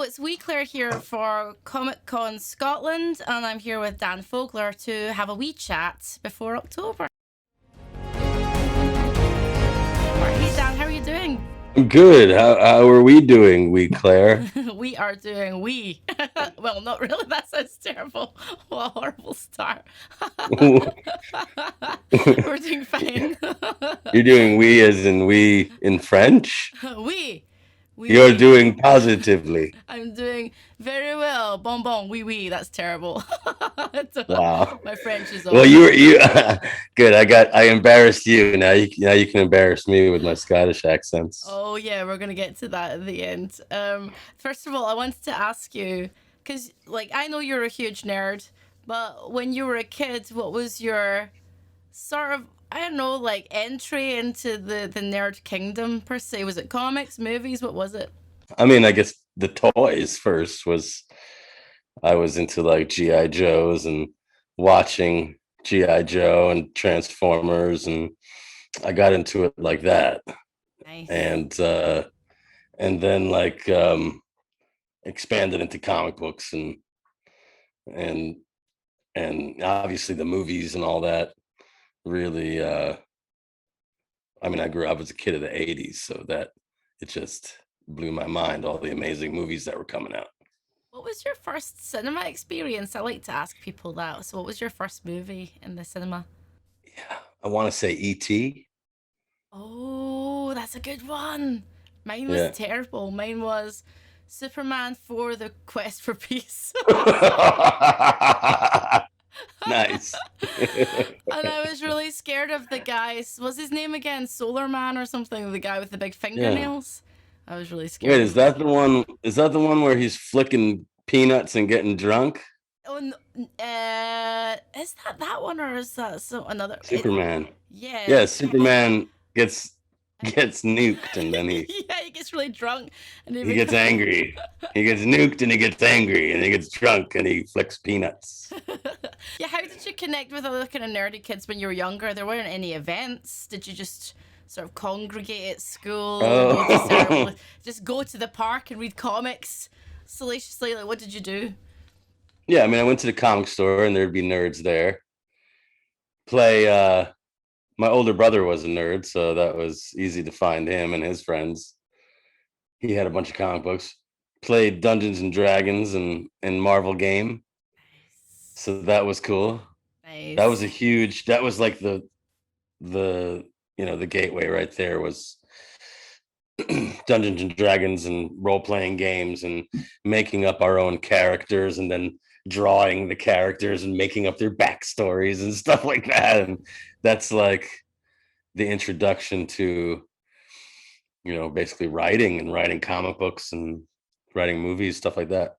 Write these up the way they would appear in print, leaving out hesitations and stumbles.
it's Wee Claire here for Comic Con Scotland, and I'm here with Dan Fogler to have a wee chat before October. Hey Dan, how are you doing? Good. How are we doing, we Claire? We are doing wee. Well, not really. That sounds terrible. What a horrible start. We're doing fine. You're doing we as in we in French? Oui. Oui, You're oui. doing positively. I'm doing very well. Bon bon, oui, oui. That's terrible. Wow. My French is Well, awful. you good. I embarrassed you. Now you can embarrass me with my Scottish accents. Oh yeah, we're gonna get to that at the end. First of all, I wanted to ask you because, like, I know you're a huge nerd, but when you were a kid, what was your sort of, I don't know, like, entry into the nerd kingdom per se? Was it comics, movies? What was it? I mean, I guess the toys first was I was into like GI Joes and watching GI Joe and Transformers, and I got into it like that. Nice. And then like expanded into comic books and and obviously the movies and all that really I mean, I grew up as a kid of the 80s, so that it just blew my mind, all the amazing movies that were coming out. What was your first cinema experience? I like to ask people that. So, what was your first movie in the cinema? Yeah, I want to say ET. Oh, that's a good one. Mine was Yeah. terrible. Mine was Superman for the Quest for Peace. Nice. And I was really scared of the guy. What's his name again? Solar Man or something? The guy with the big Yeah. fingernails. I was really scared Wait, of him. is that the one where he's flicking peanuts and getting drunk? Oh, is that that one or is that another? Superman. Yeah. Yeah, Superman gets nuked and then Yeah, he gets really drunk and he he gets becomes. angry. He gets nuked and he gets angry and he gets drunk and he flicks peanuts. Yeah, how did you connect with other kind of nerdy kids when you were younger? There weren't any events. Did you just sort of congregate at school, go to Oh, ceremony, just go to the park and read comics salaciously? Like, what did you do? yeah. I mean, I went to the comic store and there'd be nerds there. Play. My older brother was a nerd, so that was easy to find him and his friends. He had a bunch of comic books. Played Dungeons and Dragons and Marvel game, Nice. so that was cool. That was a Nice. huge. That was like the the gateway right there was Dungeons and Dragons and role playing games and making up our own characters and then drawing the characters and making up their backstories and stuff like that. And that's like the introduction to basically writing and writing comic books and writing movies, stuff like that.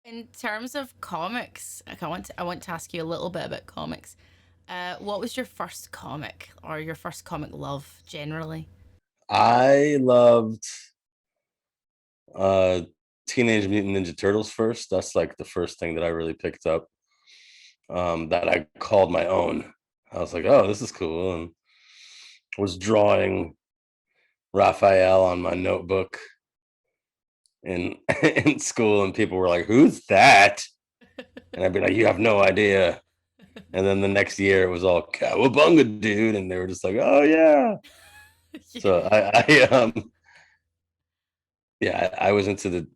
In terms of comics, like, I want to ask you a little bit about comics. What was your first comic or your first comic love generally? I loved uh Teenage Mutant Ninja Turtles first. That's like the first thing that I really picked up, that I called my own. I was like, oh, this is cool, and was drawing Raphael on my notebook in in school, and people were like, "Who's that?" And I'd be like, "You have no idea." And then the next year, it was all "Cowabunga, dude," and they were just like, "Oh yeah." Yeah. So yeah, I was into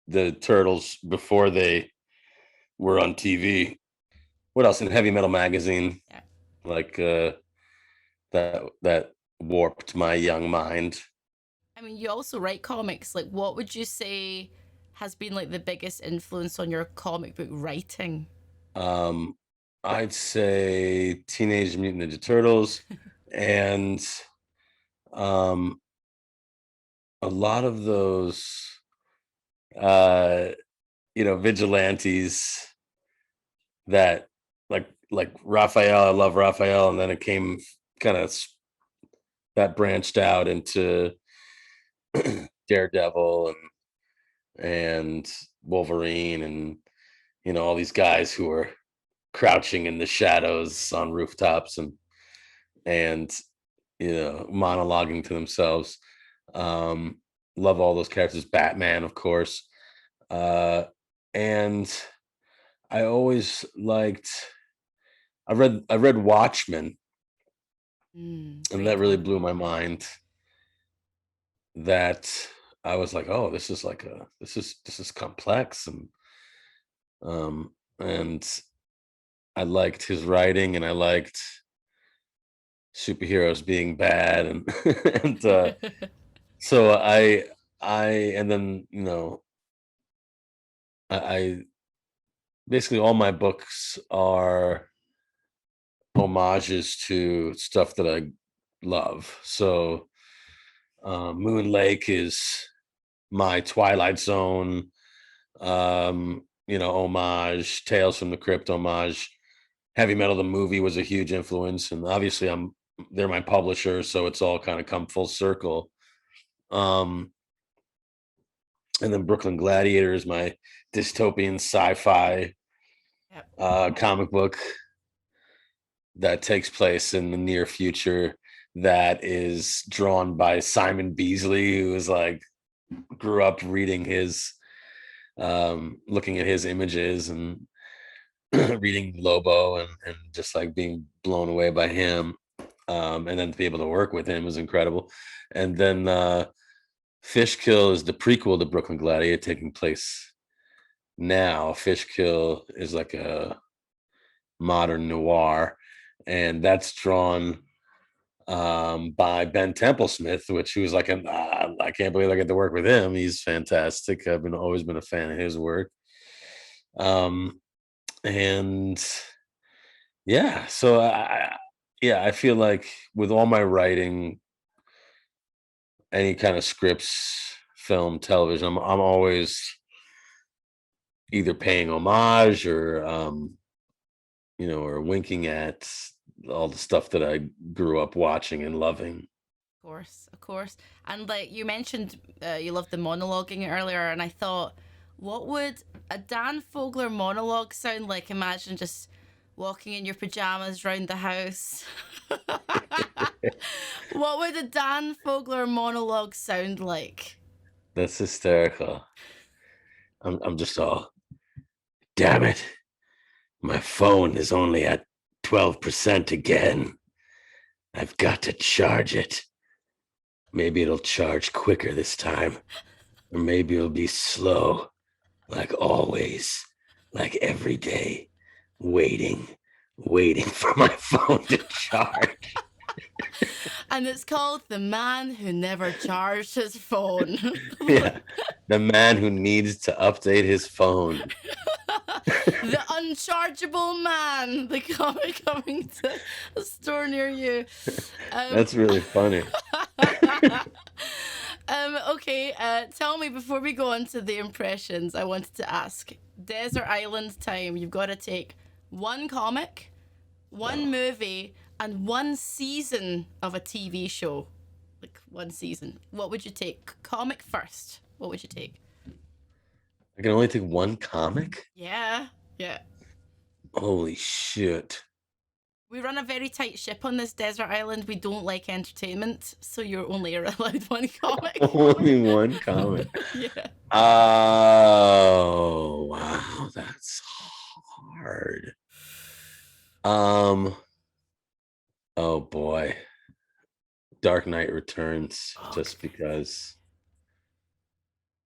the turtles before they were on TV. What else in Heavy Metal magazine? Yeah. Like that warped my young mind. I mean, you also write comics. Like, what would you say has been like the biggest influence on your comic book writing? Um, I'd say Teenage Mutant Ninja Turtles and um, a lot of those uh, vigilantes that like Raphael. I love Raphael, and then it came kind of that branched out into Daredevil and Wolverine and all these guys who were crouching in the shadows on rooftops and monologuing to themselves. Um, love all those characters. Batman, of course. Uh, and I always liked. I read Watchmen, and Great that really comic. blew my mind. That I was like, oh, this is complex, and I liked his writing, and I liked superheroes being bad, and and so I and then I basically all my books are homages to stuff that I love. So Moon Lake is my Twilight Zone, homage. Tales from the Crypt homage. Heavy Metal the movie was a huge influence, and obviously they're my publisher, so it's all kind of come full circle. Um, and then Brooklyn Gladiator is my dystopian sci-fi Yep. comic book that takes place in the near future, that is drawn by Simon Beasley, who is like grew up reading his looking at his images and reading Lobo, and just like being blown away by him. And then to be able to work with him was incredible. And then Fishkill is the prequel to Brooklyn Gladiator, taking place now. Fishkill is like a modern noir, and that's drawn by Ben Templesmith, which he was like, I can't believe I get to work with him. He's fantastic. I've always been a fan of his work. And yeah, so I feel like with all my writing, any kind of scripts, film, television, I'm always either paying homage, or winking at all the stuff that I grew up watching and loving. Of course, of course. And like you mentioned, you loved the monologuing earlier, and I thought, what would a Dan Fogler monologue sound like? Imagine just walking in your pajamas round the house. What would a Dan Fogler monologue sound like? That's hysterical. I'm just all, damn it. My phone is only at 12% again. I've got to charge it. Maybe it'll charge quicker this time. Or maybe it'll be slow, like always, like every day, waiting for my phone to charge. And it's called The Man Who Never Charged His Phone. Yeah, the man who needs to update his phone. The Unchargeable Man, the comic coming to a store near you. That's really funny. Okay, tell me before we go on to the impressions, I wanted to ask Desert Island time. You've got to take one comic, one movie, and one season of a TV show. Like one season. What would you take? Comic first. What would you take? I can only take one comic? Yeah, yeah. Holy shit. We run a very tight ship on this desert island. We don't like entertainment, so you're only allowed one comic. Only one comic. Yeah. Oh, wow, that's hard. Oh boy. Dark Knight Returns, just because.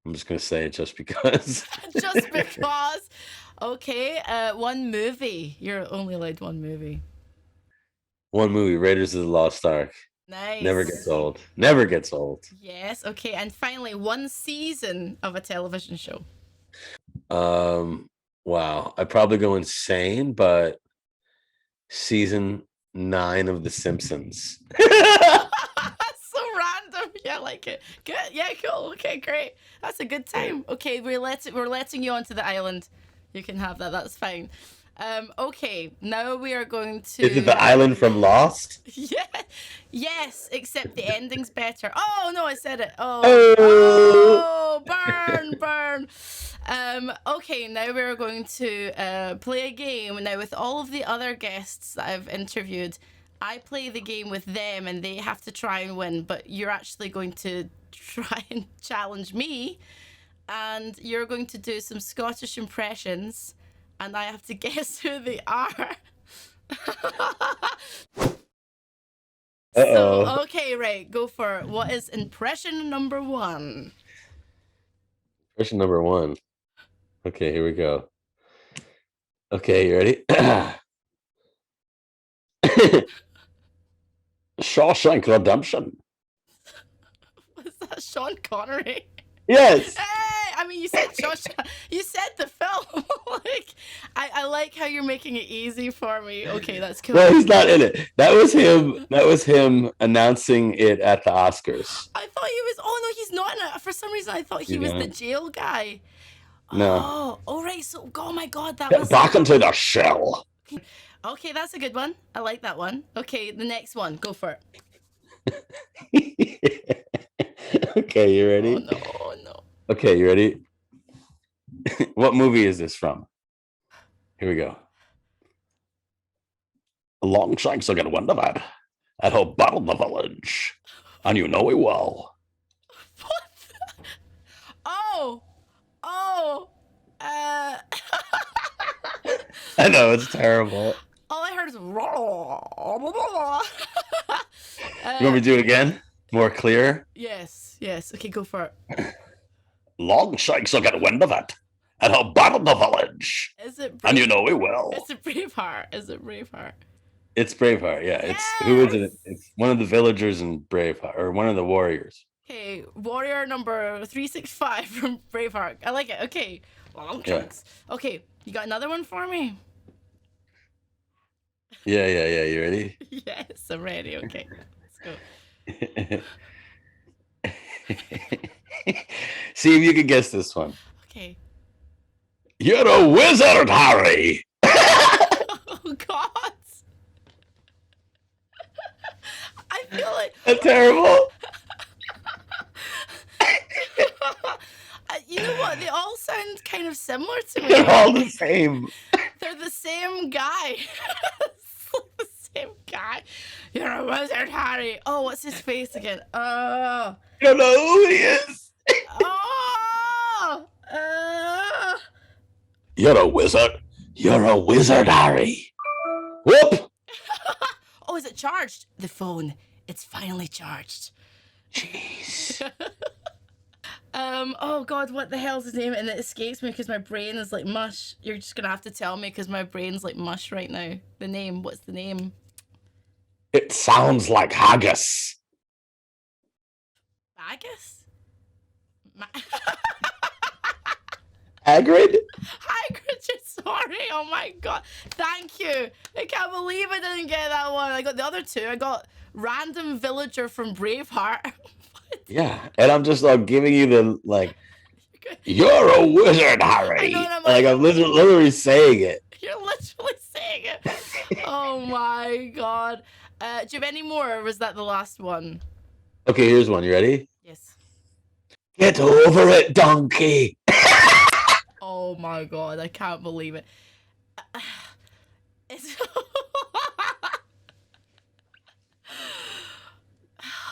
I'm just gonna say it just because. Just because. Okay, one movie. You're only allowed one movie. One movie, Raiders of the Lost Ark. Nice. Never gets old. Never gets old. Yes. Okay, and finally, one season of a television show. Wow. I'd probably go insane, but season 9 of The Simpsons. So random. Yeah, I like it. Good. Yeah, cool. Okay, great. That's a good time. Okay, we're letting you onto the island. You can have that. That's fine. Okay, now we are going to. Is it the island from Lost? Yeah. Yes, except the ending's better. Oh no, I said it. Oh, Burn. Okay, now we're going to play a game. Now with all of the other guests that I've interviewed, I play the game with them and they have to try and win, but you're actually going to try and challenge me and you're going to do some Scottish impressions and I have to guess who they are. Uh-oh. So, okay, right, go for it. What is impression number one? Question number one. Okay, here we go. Okay, you ready? Shawshank Redemption. Was that Sean Connery? Yes. Hey, I mean, you said Josh. You said the film. Like, I like how you're making it easy for me. Okay, that's cool. Well, he's not in it. That was him. That was him announcing it at the Oscars. I thought he was. Oh no, he's not in it. For some reason, I thought he was the jail guy. No. Oh, all right. So, oh my god, that Get was. back into the shell. Okay, that's a good one. I like that one. Okay, the next one. Go for it. Okay, you ready? Oh no, oh no. Okay, you ready? What movie is this from? Here we go. Longshanks are gonna win the bat at her battle the village, and you know it well. What? Oh, oh. I know it's terrible. All I heard is. You want me to do it again? More clear? Yes, yes. Okay, go for it. Longshanks are gonna win the bat at her battle the village, Is it and you know it well. Is it Braveheart? Is it Braveheart? It's Braveheart, yeah. Yes! It's who is it? It's one of the villagers in Braveheart, or one of the warriors. Okay, warrior number 365 from Braveheart. I like it. Okay, long chunks. Yeah. Okay, you got another one for me? Yeah. You ready? Yes, I'm ready. Okay, let's go. See if you can guess this one. Okay. You're a wizard, Harry. Oh God. I feel like that's terrible. You know what? They all sound kind of similar to me. They're all the same. They're the same guy. The same guy. You're a wizard, Harry. Oh, what's his face again? You don't know who he is. You're a wizard. You're a wizard, Harry. Whoop. Oh, is it charged? The phone. It's finally charged. Jeez. Oh God, what the hell's his name? And it escapes me because my brain is like mush. You're just gonna have to tell me because my brain's like mush right now. The name. What's the name? It sounds like haggis. Haggis? Hagrid? Hagrid, you're sorry. Oh my God. Thank you. I can't believe I didn't get that one. I got the other two. I got random villager from Braveheart. Yeah, and I'm just like giving you the like. You're a wizard, Harry. I'm literally saying it. You're literally saying it. Oh my God. Do you have any more, or was that the last one? Okay, here's one. You ready? Yes. Get over it, donkey. Oh my God, I can't believe it.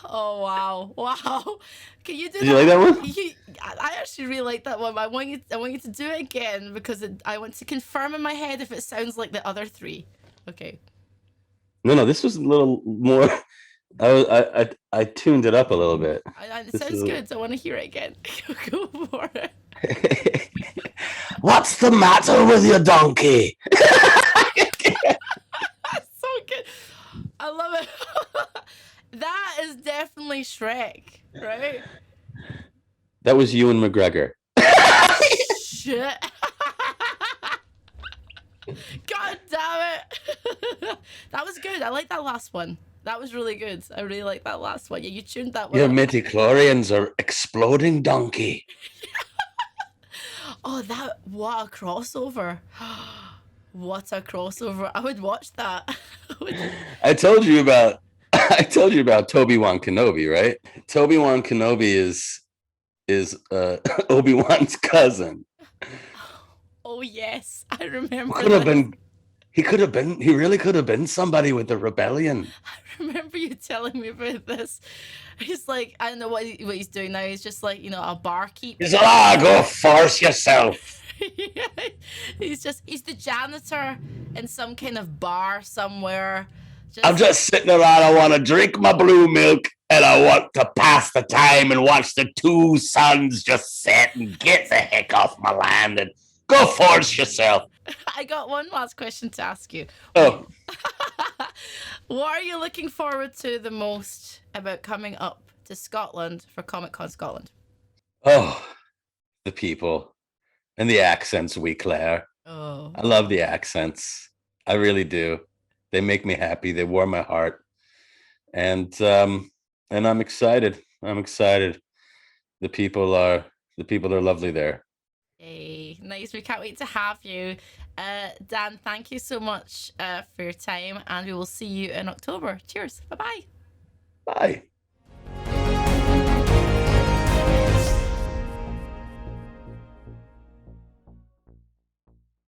Oh wow! Can you do? Did you like that one? I actually really like that one. But I want you to do it again because I want to confirm in my head if it sounds like the other three. Okay. No, this was a little more. I tuned it up a little bit. It sounds good. So I want to hear it again. Go for it. What's the matter with your donkey? That's so good. I love it. That is definitely Shrek, right? That was Ewan McGregor. Shit. God damn it. That was good. I like that last one. That was really good. I really like that last one. Yeah, you tuned that one. Your midichlorians are exploding donkey. Oh, what a crossover. What a crossover. I would watch that. I told you about Obi-Wan Kenobi, right? Obi-Wan Kenobi is Obi-Wan's cousin. Oh yes, I remember. he could have been. He really could have been somebody with the rebellion. I remember you telling me about this. He's like, I don't know what he's doing now. He's just like, you know, a barkeep. He's like, go force yourself. Yeah, he's the janitor in some kind of bar somewhere. I'm just sitting around. I want to drink my blue milk and I want to pass the time and watch the two suns just set and get the heck off my land and go force yourself. I got one last question to ask you. Oh, What are you looking forward to the most about coming up to Scotland for Comic Con Scotland? oh, the people and the accents, we Claire. Oh, I love the accents. I really do. They make me happy. They warm my heart, and I'm excited. I'm excited. The people are lovely there. yay. Nice. We can't wait to have you. Dan, thank you so much for your time, and we will see you in October. Cheers. Bye bye. Bye.